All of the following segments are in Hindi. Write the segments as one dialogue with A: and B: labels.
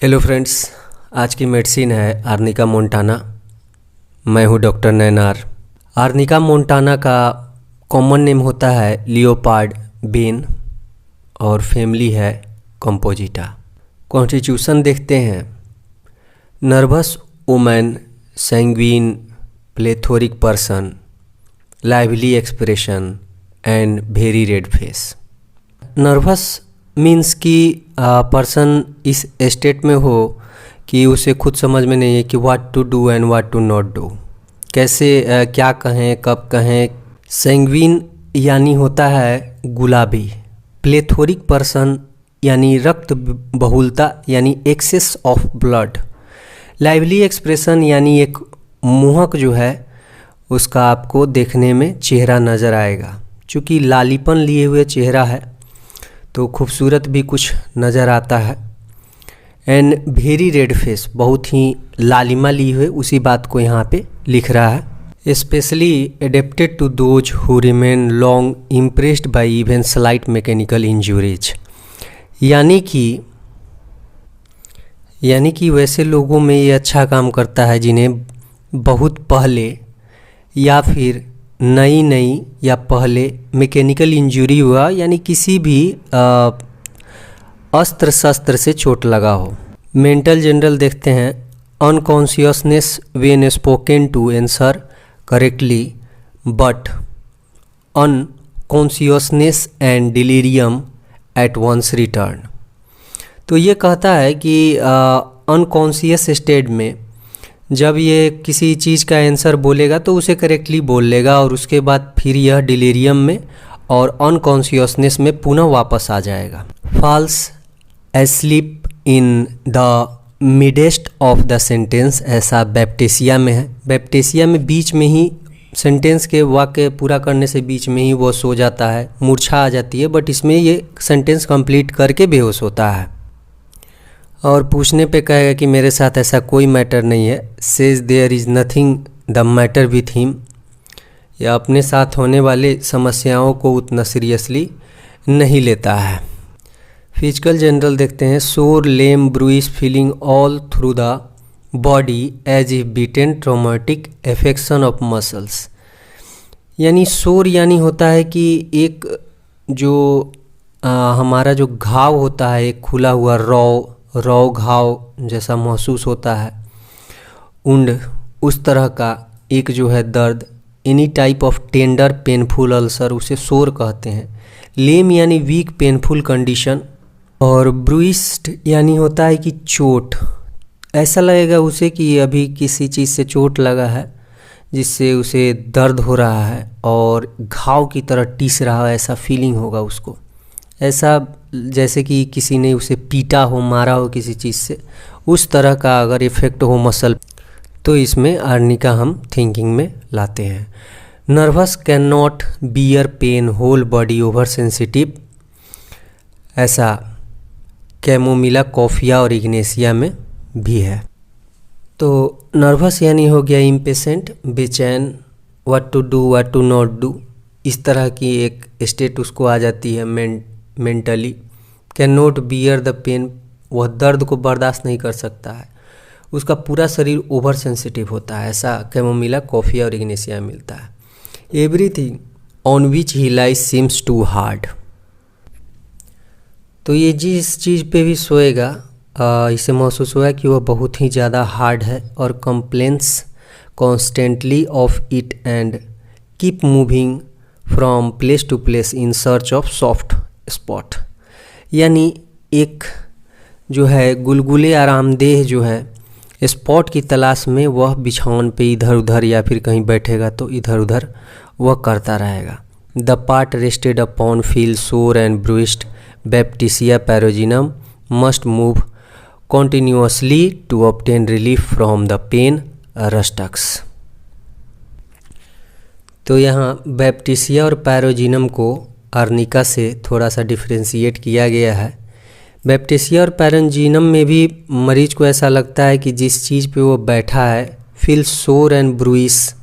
A: हेलो फ्रेंड्स, आज की मेडिसिन है आर्निका मोंटाना। मैं हूं डॉक्टर नैनार। आर्निका मोंटाना का कॉमन नेम होता है लियोपार्ड बेन और फैमिली है कंपोजिटा। कॉन्स्टिट्यूशन देखते हैं। Nervous women, sanguine, plethoric person, lively expression and very red face. Nervous means कि पर्सन इस स्टेट में हो कि उसे खुद समझ में नहीं है कि what to do and what to not do, कैसे क्या कहें कब कहें। सैंग्विन यानी होता है गुलाबी। प्लेथोरिक पर्सन यानी रक्त बहुलता यानी excess of blood. Lively expression यानी एक मोहक जो है उसका आपको देखने में चेहरा नज़र आएगा। चूँकि लालीपन लिए हुए चेहरा है तो खूबसूरत भी कुछ नज़र आता है। एंड वेरी रेड फेस, बहुत ही लालिमा ली हुए उसी बात को यहाँ पे लिख रहा है। Specially adapted to those who remain long impressed by even slight mechanical injuries. यानी कि वैसे लोगों में ये अच्छा काम करता है जिन्हें बहुत पहले या फिर नई या पहले मैकेनिकल इंजरी हुआ, यानी किसी भी अस्त्र शस्त्र से चोट लगा हो। मेंटल जनरल देखते हैं। Unconsciousness when spoken to answer correctly but unconsciousness and delirium at once return. तो ये कहता है कि अनकॉन्शियस स्टेट में जब ये किसी चीज़ का आंसर बोलेगा तो उसे करेक्टली बोल लेगा और उसके बाद फिर यह डिलीरियम में और अनकॉन्शियसनेस में पुनः वापस आ जाएगा। Falls asleep in the midst of the sentence, ऐसा बैप्टिसिया में है। बैप्टिसिया में बीच में ही सेंटेंस के वाक्य पूरा करने से बीच में ही वो सो जाता है, मूर्छा आ जाती है, बट इसमें ये सेंटेंस कंप्लीट करके बेहोश होता है। और पूछने पे कहेगा कि मेरे साथ ऐसा कोई मैटर नहीं है। Says there is nothing the matter with him, या अपने साथ होने वाले समस्याओं को उतना सीरियसली नहीं लेता है। फिजिकल जनरल देखते हैं। Sore, lame, bruised feeling all through the body as if beaten, traumatic affection of muscles. यानी सोर यानी होता है कि एक जो हमारा जो घाव होता है, एक खुला हुआ रौ घाव जैसा महसूस होता है, उंड उस तरह का एक जो है दर्द, any type of tender painful ulcer, उसे सोर कहते हैं। लेम यानी वीक पेनफुल कंडीशन, और ब्रूइस्ड यानी होता है कि चोट, ऐसा लगेगा उसे कि अभी किसी चीज़ से चोट लगा है जिससे उसे दर्द हो रहा है और घाव की तरह टीस रहा है, ऐसा फीलिंग होगा उसको। ऐसा जैसे कि किसी ने उसे पीटा हो, मारा हो किसी चीज़ से, उस तरह का अगर इफ़ेक्ट हो मसल, तो इसमें आर्निका हम थिंकिंग में लाते हैं। Nervous can not bear pain, whole body over sensitive, ऐसा कैमोमिला, कॉफिया और इग्नेशिया में भी है। तो नर्वस यानी हो गया इम्पेशेंट, बेचैन, what to do what to not do, इस तरह की एक स्टेट उसको आ जाती है mentally. Can not bear the pain, वह दर्द को बर्दाश्त नहीं कर सकता है, उसका पूरा शरीर ओवर सेंसिटिव होता है, ऐसा कैमोमिला, कॉफिया और इग्नेशिया मिलता है। Everything on which he lies seems too hard. तो ये जिस चीज़ पे भी सोएगा इसे महसूस होगा कि वह बहुत ही ज़्यादा हार्ड है, और complaints constantly of it and keep moving from place to place in search of soft spot. यानी एक जो है गुलगुले आरामदेह जो है स्पॉट की तलाश में वह बिछावन पे इधर उधर या फिर कहीं बैठेगा तो इधर उधर वह करता रहेगा। The part rested upon feel sore and bruised, Baptisia Pyrogenium must move continuously to obtain relief from the pain rhus tox. तो यहाँ बैप्टिसिया और पैरोजिनम को आर्निका से थोड़ा सा डिफ्रेंशिएट किया गया है। बैप्टिसिया और पैरोजिनम में भी मरीज को ऐसा लगता है कि जिस चीज़ पे वो बैठा है, फील सोर एंड ब्रूइस,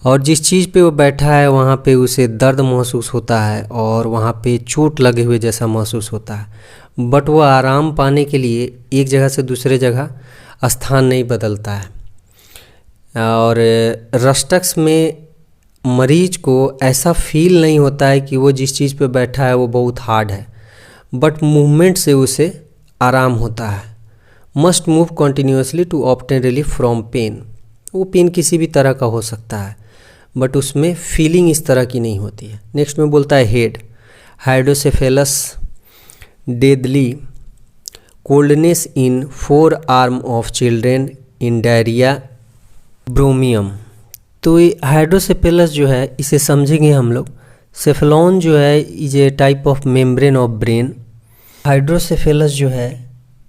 A: और जिस चीज़ पे वो बैठा है वहाँ पे उसे दर्द महसूस होता है और वहाँ पे चोट लगे हुए जैसा महसूस होता है। बट वो आराम पाने के लिए एक जगह से दूसरे जगह स्थान नहीं बदलता है। और रस्टक्स में मरीज को ऐसा फील नहीं होता है कि वो जिस चीज़ पे बैठा है वो बहुत हार्ड है, बट मूवमेंट से उसे आराम होता है। Must move continuously to obtain relief from pain. वो पेन किसी भी तरह का हो सकता है, बट उसमें फीलिंग इस तरह की नहीं होती है। नेक्स्ट में बोलता है head, hydrocephalus deadly, coldness in four arm of children in diarrhoea ब्रोमियम। तो ये हाइड्रोसेफेलस जो है इसे समझेंगे हम लोग। सेफेलॉन जो है is a type of membrane of brain. Hydrocephalus जो है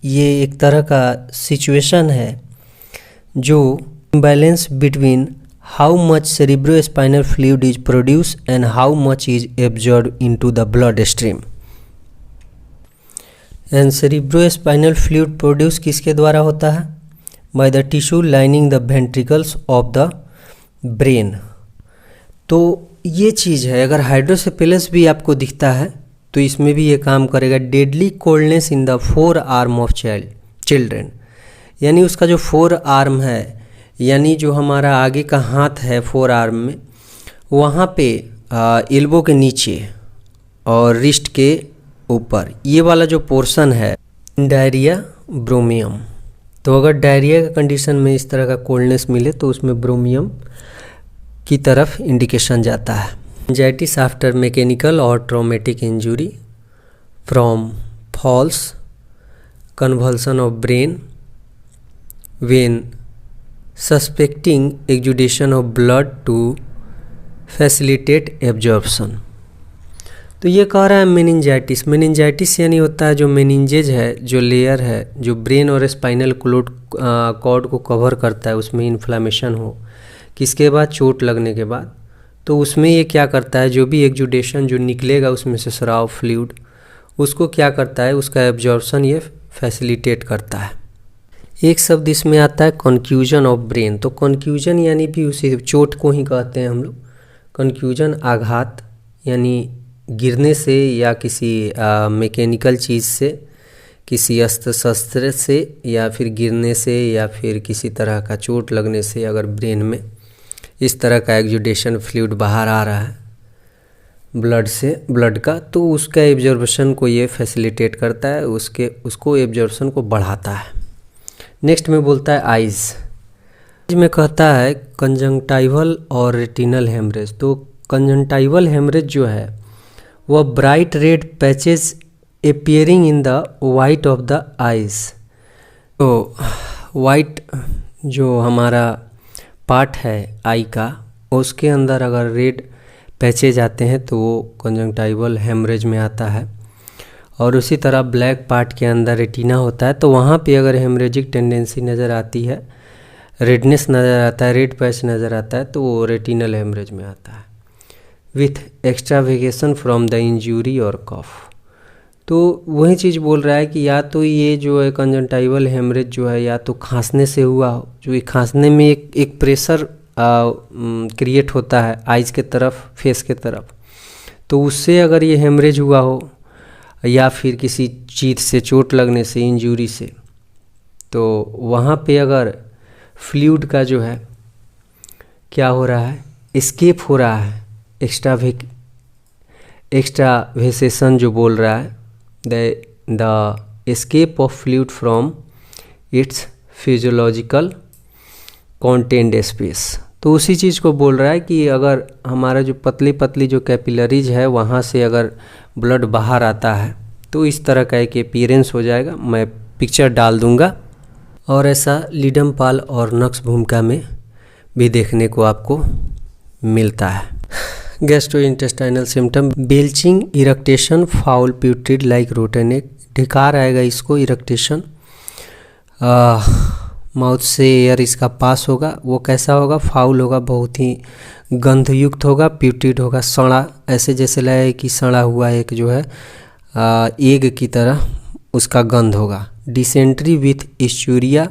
A: ये एक तरह का सिचुएशन है जो imbalance between how much cerebrospinal fluid is produce and how much is absorb into the blood stream. And cerebrospinal fluid produce किसके द्वारा होता है? By the tissue lining the ventricles of the brain. तो ये चीज़ है, अगर हाइड्रोसेफेलस भी आपको दिखता है तो इसमें भी ये काम करेगा। Deadly coldness in the four arm of children, यानी उसका जो फोर आर्म है, यानी जो हमारा आगे का हाथ है फोर आर्म में, वहाँ पे एल्बो के नीचे और रिस्ट के ऊपर ये वाला जो पोर्शन है डायरिया ब्रोमियम। तो अगर डायरिया का कंडीशन में इस तरह का कोल्डनेस मिले तो उसमें ब्रोमियम की तरफ इंडिकेशन जाता है। एंजाइटिस आफ्टर मैकेनिकल और traumatic injury from falls, convulsion of brain when suspecting exudation of blood to facilitate absorption. तो ये कह रहा है मेनिंजाइटिस। मेनिंजाइटिस यानी होता है जो मेनिंजेज है, जो लेयर है जो ब्रेन और स्पाइनल कॉर्ड को कवर करता है, उसमें इन्फ्लामेशन हो किसके बाद? चोट लगने के बाद। तो उसमें ये क्या करता है, जो भी एक्जुडेशन जो निकलेगा उसमें से स्राव फ्लूइड, उसको क्या करता है, उसका एब्जॉर्प्शन ये फैसिलिटेट करता है। एक शब्द इसमें आता है कन्फ्यूजन ऑफ ब्रेन। तो कन्फ्यूजन यानी भी उसे चोट को ही कहते हैं हम लोग। कन्फ्यूजन आघात यानी गिरने से या किसी मैकेनिकल चीज़ से, किसी अस्त्र शस्त्र से, या फिर गिरने से, या फिर किसी तरह का चोट लगने से अगर ब्रेन में इस तरह का एक्जुडेशन फ्लूइड बाहर आ रहा है ब्लड से, ब्लड का, तो उसका एब्जॉर्प्शन को ये फैसिलिटेट करता है, उसको एब्जॉर्प्शन को बढ़ाता है। नेक्स्ट में बोलता है आइज़ में कहता है कंजंक्टाइवल और रेटिनल हेमरेज। तो कंजंक्टाइवल हेमरेज जो है वह bright red patches appearing in the white of the eyes. तो वाइट जो हमारा पार्ट है आई का, उसके अंदर अगर रेड पैचेज आते हैं तो वो कंजंक्टाइवल हेमरेज में आता है। और उसी तरह ब्लैक पार्ट के अंदर रेटिना होता है, तो वहाँ पे अगर हेमरेजिक टेंडेंसी नज़र आती है, रेडनेस नज़र आता है, रेड पैच नज़र आता है, तो वो रेटिनल हेमरेज में आता है विथ एक्स्ट्रावेगेशन फ्रॉम द इंजरी और कफ। तो वही चीज़ बोल रहा है कि या तो ये जो है कंजंक्टाइवल हेमरेज जो है या तो खांसने से हुआ हो, जो ये खांसने में एक प्रेशर क्रिएट होता है आइज़ के तरफ, फेस के तरफ, तो उससे अगर ये हेमरेज हुआ हो, या फिर किसी चीज़ से चोट लगने से, इंजरी से, तो वहाँ पे अगर फ्लूइड का जो है क्या हो रहा है, एस्केप हो रहा है, एक्स्ट्रावेसेशन जो बोल रहा है, the escape of fluid from its physiological content space. तो उसी चीज़ को बोल रहा है कि अगर हमारा जो पतली पतली जो कैपिलरीज है वहाँ से अगर ब्लड बाहर आता है तो इस तरह का एक अपीयरेंस हो जाएगा। मैं पिक्चर डाल दूँगा। और ऐसा लीडम पाल और नक्स भूमिका में भी देखने को आपको मिलता है। Gastrointestinal symptom belching, eructation, foul putrid like rotten egg. ढिकार आएगा इसको, इरेक्टेशन, माउथ से एयर इसका पास होगा, वो कैसा होगा, फाउल होगा, बहुत ही गंधयुक्त होगा, प्यूट्रिड होगा, सड़ा, ऐसे जैसे लगे कि सड़ा हुआ एक जो है एग की तरह उसका गंध होगा। Dysentery with ischuria,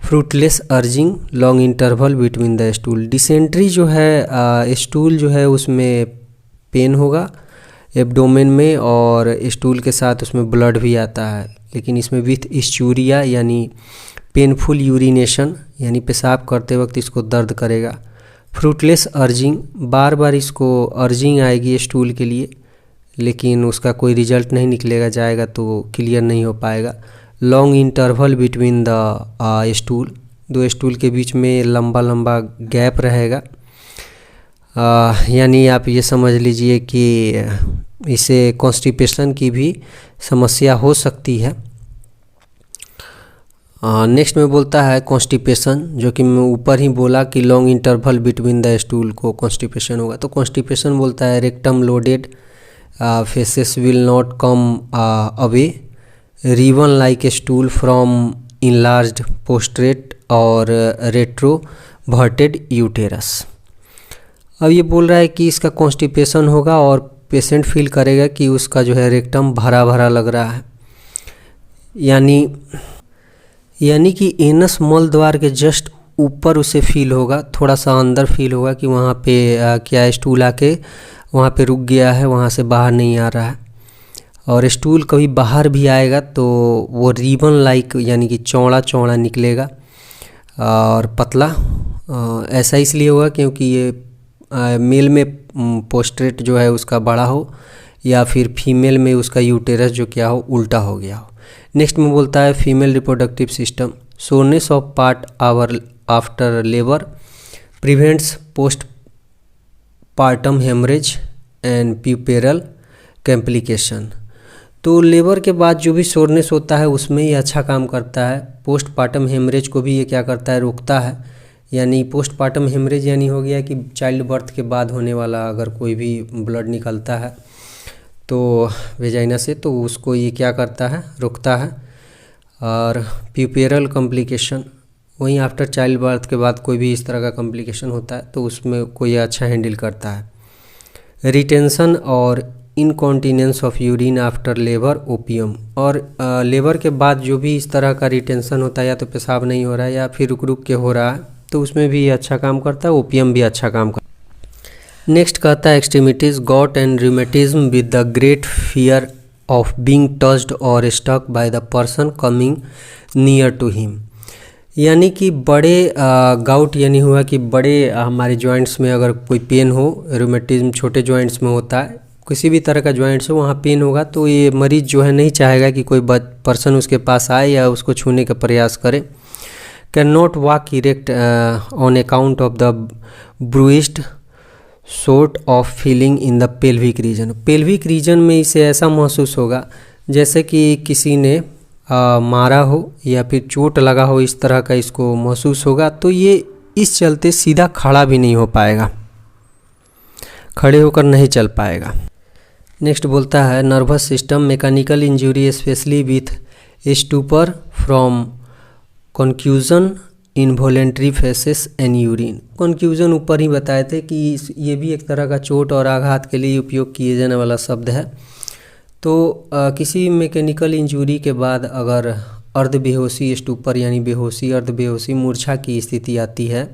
A: fruitless urging, long interval between the stool. Dysentery जो है स्टूल जो है उसमें पेन होगा, एब्डोमेन में, और स्टूल के साथ उसमें ब्लड भी आता है, लेकिन इसमें विथ इस्चूरिया यानी पेनफुल यूरिनेशन, यानी पेशाब करते वक्त इसको दर्द करेगा। फ्रूटलेस अर्जिंग, बार बार इसको अर्जिंग आएगी स्टूल के लिए, लेकिन उसका कोई रिजल्ट नहीं निकलेगा, जाएगा तो क्लियर नहीं हो पाएगा। Long interval between the stool, दो स्टूल के बीच में लंबा लंबा गैप रहेगा, यानी आप ये समझ लीजिए कि इसे कॉन्स्टिपेशन की भी समस्या हो सकती है। नेक्स्ट में बोलता है कॉन्स्टिपेशन, जो कि मैं ऊपर ही बोला कि long interval between the stool को कॉन्स्टिपेशन होगा। तो कॉन्स्टिपेशन बोलता है rectum loaded faeces will not come away, ribbon like stool from enlarged पोस्ट्रेट और रेट्रोवर्टेड यूटेरस। अब ये बोल रहा है कि इसका कॉन्स्टिपेशन होगा और पेशेंट फील करेगा कि उसका जो है रेक्टम भरा भरा लग रहा है, यानी कि एनस मल द्वार के जस्ट ऊपर उसे फील होगा, थोड़ा सा अंदर फील होगा कि वहाँ पे क्या स्टूल आके वहाँ पे रुक गया है, वहाँ से बाहर नहीं आ रहा है। और स्टूल कभी बाहर भी आएगा तो वो रिबन लाइक यानी कि चौड़ा चौड़ा निकलेगा और पतला। ऐसा इसलिए होगा क्योंकि ये मेल में पोस्ट्रेट जो है उसका बड़ा हो, या फिर फीमेल में उसका यूटेरस जो क्या हो उल्टा हो गया हो। नेक्स्ट में बोलता है female reproductive system, soreness of part hour after labour prevents post partum haemorrhage and puerperal complication. तो लेबर के बाद जो भी सोरनेस होता है उसमें ये अच्छा काम करता है। पोस्ट पार्टम हेमरेज को भी ये क्या करता है, रोकता है। यानी पोस्ट पार्टम हेमरेज यानी हो गया कि चाइल्ड बर्थ के बाद होने वाला अगर कोई भी ब्लड निकलता है तो वेजाइना से, तो उसको ये क्या करता है, रोकता है। और प्यूपेरल कॉम्प्लिकेशन, वहीं आफ्टर चाइल्ड बर्थ के बाद कोई भी इस तरह का कॉम्प्लिकेशन होता है तो उसमें कोई अच्छा हैंडल करता है। रिटेंशन और incontinence of urine after labour opium, और लेबर के बाद जो भी इस तरह का रिटेंशन होता है, या तो पेशाब नहीं हो रहा है या फिर रुक रुक के हो रहा है, तो उसमें भी अच्छा काम करता है। ओपियम भी अच्छा काम करता है। नेक्स्ट कहता है extremities, gout and rheumatism with the great fear of being touched और struck by the person coming near to him. यानी कि बड़े गाउट यानी हुआ कि बड़े हमारे जॉइंट्स में अगर कोई पेन हो, रूमेटिज्म छोटे जॉइंट्स में होता है, किसी भी तरह का जॉइंट्स हो वहाँ पेन होगा, तो ये मरीज जो है नहीं चाहेगा कि कोई पर्सन उसके पास आए या उसको छूने का प्रयास करे। Can not walk erect on account of the bruised sort of feeling in the pelvic region. Pelvic region में इसे ऐसा महसूस होगा जैसे कि किसी ने मारा हो या फिर चोट लगा हो, इस तरह का इसको महसूस होगा। तो ये इस चलते सीधा खड़ा भी नहीं हो पाएगा, खड़े होकर नहीं चल पाएगा। नेक्स्ट बोलता है nervous system, mechanical injury specially with stupor from confusion involuntary faces and urine. Confusion ऊपर ही बताए थे कि ये भी एक तरह का चोट और आघात के लिए उपयोग किए जाने वाला शब्द है। तो किसी मैकेनिकल इंजरी के बाद अगर अर्ध बेहोशी, स्टूपर यानी बेहोशी, अर्ध बेहोशी, मूर्छा की स्थिति आती है,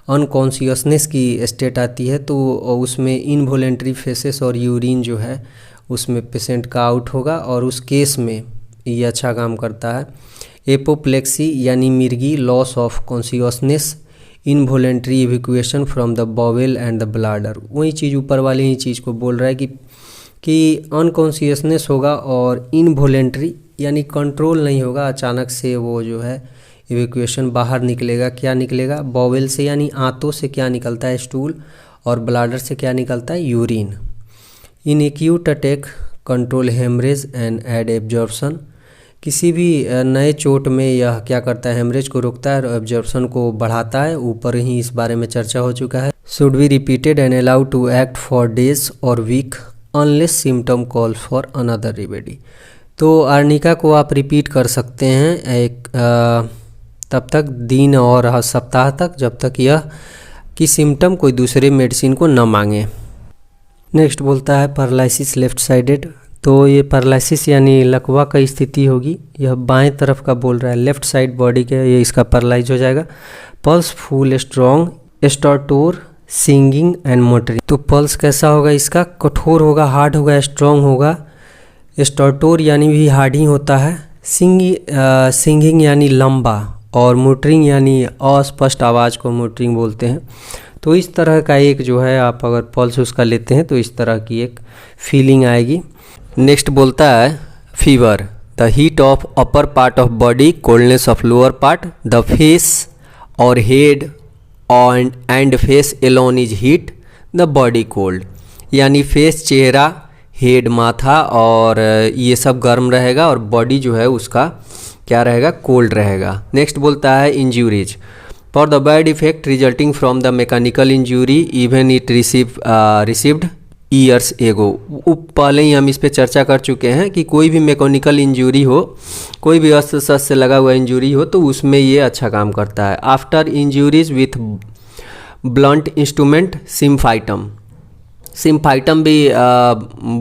A: अनकॉन्शियसनेस की स्टेट आती है, तो उसमें इनवॉलेंट्री फेसेस और यूरिन जो है उसमें पेशेंट का आउट होगा, और उस केस में ये अच्छा काम करता है। एपोप्लेक्सी यानी मिर्गी, loss of consciousness, involuntary evacuation from the bowel and the bladder. वही चीज़ ऊपर वाली ही चीज़ को बोल रहा है कि अनकॉन्शियसनेस होगा और इनवॉलेंट्री यानी कंट्रोल नहीं होगा, अचानक से वो जो है इवैक्यूएशन बाहर निकलेगा। क्या निकलेगा, बॉवेल से यानी आंतों से क्या निकलता है, स्टूल, और ब्लाडर से क्या निकलता है, urine. In acute attack control haemorrhage and aid absorption. किसी भी नए चोट में यह क्या करता है, हेमरेज को रोकता है और एब्जॉर्प्शन को बढ़ाता है। ऊपर ही इस बारे में चर्चा हो चुका है। Should be repeated and allowed to act for days और week unless symptom calls for another remedy. तो आर्निका को आप रिपीट कर सकते हैं एक तब तक, दिन और सप्ताह तक, जब तक यह कि सिम्टम कोई दूसरे मेडिसिन को न मांगे। नेक्स्ट बोलता है पैरालिसिस लेफ्ट साइडेड। तो ये पैरालिसिस यानी लकवा का स्थिति होगी, यह बाएं तरफ का बोल रहा है, लेफ्ट साइड बॉडी के, ये इसका पैरालाइज हो जाएगा। Pulse full strong, stertor sighing and muttering. तो पल्स कैसा होगा इसका? कठोर होगा, हार्ड होगा, स्ट्रॉन्ग होगा। स्टर्टोर यानी भी हार्ड ही होता है। सिंगिंग यानी लंबा, और मोटरिंग यानी अस्पष्ट आवाज़ को मोटरिंग बोलते हैं। तो इस तरह का एक जो है, आप अगर पल्स उसका लेते हैं तो इस तरह की एक फीलिंग आएगी। नेक्स्ट बोलता है fever, the heat of upper part of body, coldness of lower part, the face और head and face alone is heat, the body cold. यानी फेस चेहरा, हेड माथा और ये सब गर्म रहेगा और बॉडी जो है उसका क्या रहेगा? कोल्ड रहेगा। नेक्स्ट बोलता है इंजूरीज, for the bad effect resulting from the mechanical injury even it received years ago. पहले ही हम इस पे चर्चा कर चुके हैं कि कोई भी मैकेनिकल इंजूरी हो, कोई भी अस्त्र शस्त्र से लगा हुआ इंजूरी हो तो उसमें ये अच्छा काम करता है। After इंजूरीज with blunt instrument, symphytum भी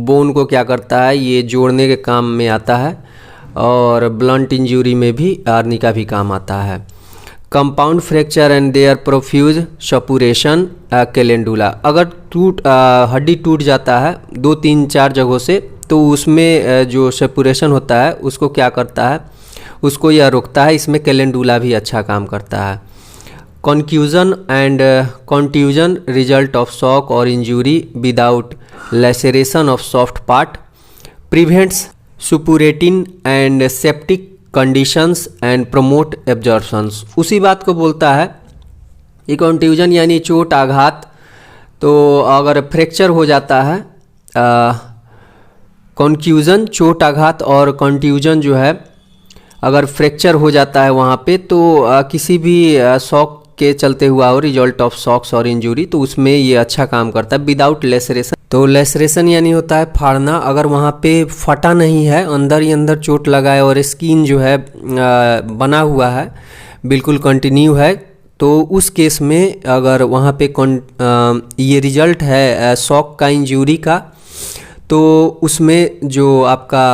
A: बोन को क्या करता है? ये जोड़ने के काम में आता है, और ब्लंट इंजरी में भी आर्निका भी काम आता है। Compound fracture and their profuse suppuration calendula, अगर हड्डी टूट जाता है 2, 3, 4 जगहों से, तो उसमें जो सपुरेशन होता है उसको क्या करता है? उसको यह रोकता है। इसमें कैलेंडुला भी अच्छा काम करता है। Concussion and contusion result of shock और injury without laceration of soft part, prevents suppuration and septic conditions and promote absorptions. उसी बात को बोलता है ये कॉन्ट्यूजन यानी चोट आघात। तो अगर फ्रैक्चर हो जाता है, कॉन्क्यूजन चोट आघात और कॉन्ट्यूजन जो है अगर फ्रैक्चर हो जाता है वहाँ पे, तो किसी भी शॉक के चलते हुआ हो, रिजल्ट ऑफ शॉक्स और इंजरी, तो उसमें ये अच्छा काम करता है। विदाउट लेसरेशन, तो लेसरेशन यानी होता है फाड़ना। अगर वहाँ पे फटा नहीं है, अंदर ही अंदर चोट लगा है और स्किन जो है बना हुआ है, बिल्कुल कंटिन्यू है, तो उस केस में अगर वहाँ पे ये रिजल्ट है शॉक का, इंजरी का, तो उसमें जो आपका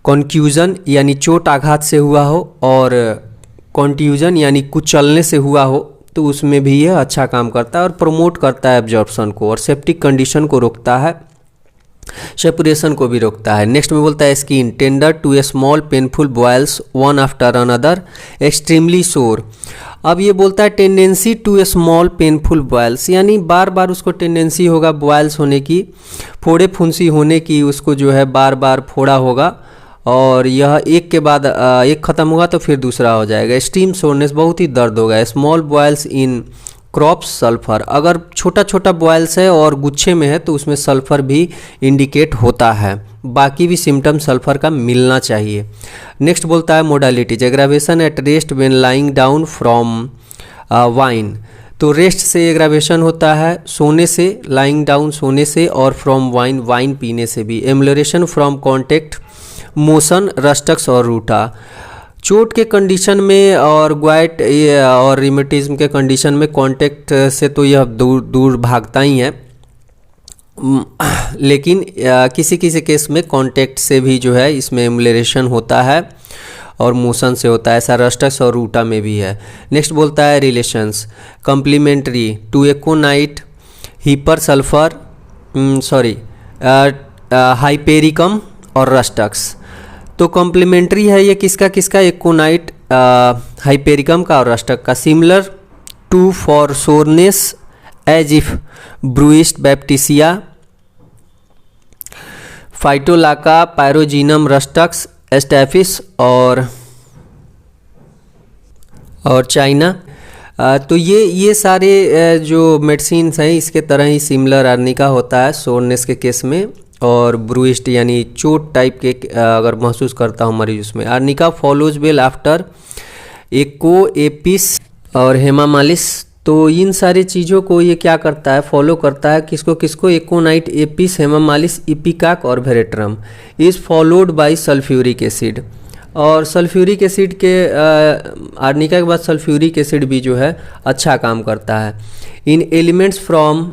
A: कॉन्क्यूजन यानी चोट आघात से हुआ हो और कॉन्ट्यूजन यानी कुचलने से हुआ हो, तो उसमें भी यह अच्छा काम करता है और प्रमोट करता है एब्जॉर्प्शन को, और सेप्टिक कंडीशन को रोकता है, सेपरेशन को भी रोकता है। नेक्स्ट में बोलता है skin, tender to a small painful boils one after another, extremely sore. अब ये बोलता है tendency to a small painful boils, यानी बार बार उसको टेंडेंसी होगा बॉयल्स होने की, फोड़े फुंसी होने की, उसको जो है बार बार फोड़ा होगा, और यह एक के बाद एक ख़त्म होगा तो फिर दूसरा हो जाएगा। एक्सट्रीम सोरनेस, बहुत ही दर्द होगा। स्मॉल बॉयल्स इन क्रॉप्स सल्फर, अगर छोटा छोटा बॉयल्स है और गुच्छे में है तो उसमें सल्फर भी इंडिकेट होता है। बाकी भी सिम्टम सल्फर का मिलना चाहिए। नेक्स्ट बोलता है modalities, aggravation at rest when lying down from wine. तो रेस्ट से एग्रावेशन होता है, सोने से, लाइंग डाउन सोने से, और फ्रॉम वाइन, वाइन पीने से भी। एम्लोरेशन फ्रॉम कॉन्टेक्ट मोशन, रस्टक्स और रूटा। चोट के कंडीशन में और ग्वाइट और रिमेटिज्म के कंडीशन में कांटेक्ट से तो यह दूर दूर भागता ही है, लेकिन किसी किसी केस में कांटेक्ट से भी जो है इसमें एम्युलेशन होता है और मोशन से होता है, ऐसा रस्टक्स और रूटा में भी है। नेक्स्ट बोलता है relations, complementary to aconite, hepar sulphur, hypericum और रस्टक्स। तो कॉम्प्लीमेंट्री है ये किसका किसका? एकोनाइट, हाइपेरिकम का और रस्टक का। Similar to for soreness as if bruised baptisia, phytolacca, pyrogenium, rhus tox, staphis और चाइना। तो ये सारे जो मेडिसिन्स हैं इसके तरह ही सिमिलर आर्निका होता है सोरनेस के केस में, और ब्रूइस्ट यानी चोट टाइप के अगर महसूस करता हूँ मरीज उसमें। आर्निका फॉलोज वेल आफ्टर एको, एपिस और हेमामालिस। तो इन सारी चीज़ों को ये क्या करता है? फॉलो करता है किसको किसको? एकोनाइट, एपिस, हेमामालिस, इपिकाक और veratrum is followed by sulphuric acid. और सल्फ्यूरिक एसिड के आर्निका के बाद सल्फ्यूरिक एसिड भी जो है अच्छा काम करता है। इन एलिमेंट्स फ्रॉम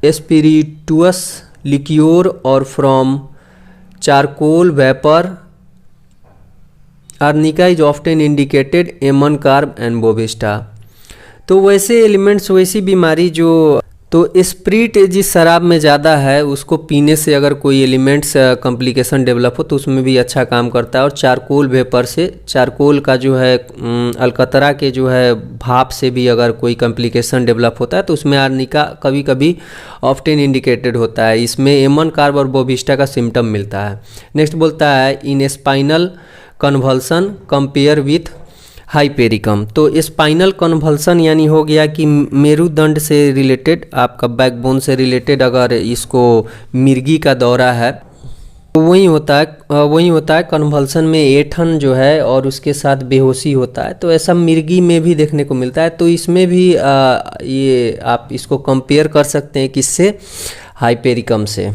A: स्पिरिटुअस लिक्योर और from charcoal vapour, arnica is often indicated एमन कार्ब एंड बोविस्टा। तो वैसे एलिमेंट्स, वैसी बीमारी जो तो स्प्रिट जिस शराब में ज़्यादा है उसको पीने से अगर कोई एलिमेंट्स कॉम्प्लिकेशन डेवलप हो तो उसमें भी अच्छा काम करता है। और चारकोल वेपर से, चारकोल का जो है अलकतरा के जो है भाप से भी अगर कोई कॉम्प्लिकेशन डेवलप होता है तो उसमें आर्निका कभी कभी ऑफ्टेन इंडिकेटेड होता है। इसमें एमन कार्ब और बोविस्टा का सिम्टम मिलता है। नेक्स्ट बोलता है in spinal convulsion compare with hypericum. तो स्पाइनल कन्वल्सन यानी हो गया कि मेरुदंड से रिलेटेड, आपका बैकबोन से रिलेटेड अगर इसको मिर्गी का दौरा है तो वही होता है कन्वल्सन में ऐंठन जो है और उसके साथ बेहोशी होता है। तो ऐसा मिर्गी में भी देखने को मिलता है। तो इसमें भी ये आप इसको कंपेयर कर सकते हैं किससे, हाइपेरिकम से।